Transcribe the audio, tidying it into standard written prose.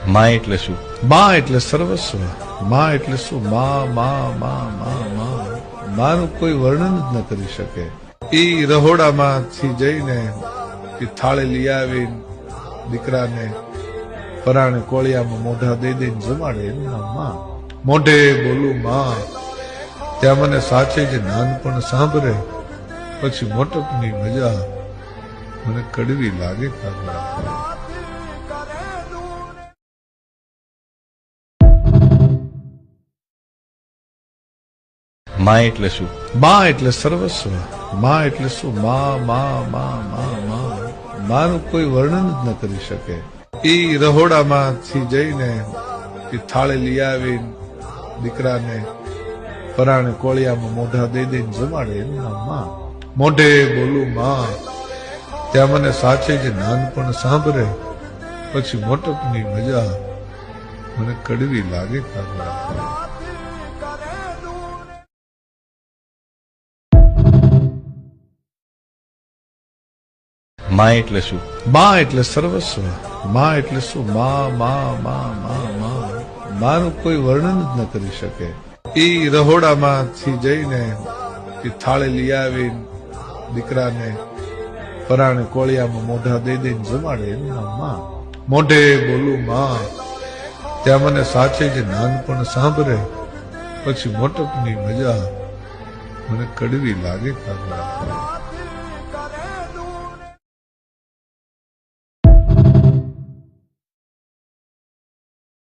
માં એટલે શું? માં એટલે સર્વસ્વ. માં એટલે શું? માં માં માં માં માં માનું કોઈ વર્ણન જ ન કરી શકે. ઈ રહોડામાંથી જઈને એ થાળી લઈ આવી દીકરાને પરાણે કોળિયામાં મોઢા દઈ દઈને જમાડે એનું નામ માં. મોઢે બોલું માં, ત્યાં મને સાચે જ નાનપણ સાંભળે, પછી મોટપની મજા મને કડવી લાગે. માં એટલે શું? માં એટલે સર્વસ્વ. માં એટલે શું? માં માં માં માં માં માનું કોઈ વર્ણન જ ન કરી શકે. ઈ રહોડામાંથી જઈને એ થાળી લઈ આવી દીકરાને પરાણે કોળિયામાં મોઢા દઈ દઈને જમાડે એનું નામ માં. મોઢે બોલું માં, ત્યાં મને સાચે જ નાનપણ સાંભળે, પછી મોટપની મજા મને કડવી લાગે. માં એટલે શું? માં એટલે સર્વસ્વ. માં એટલે શું? માં માં માં માં માં માનું કોઈ વર્ણન જ ન કરી શકે. ઈ રહોડામાંથી જઈને એ થાળી લઈ આવી દીકરાને પરાણે કોળિયામાં મોઢા દઈ દઈને જમાડે એનું નામ માં. મોઢે બોલું માં, ત્યાં મને સાચે જ નાનપણ સાંભળે, પછી મોટપની મજા મને કડવી લાગે.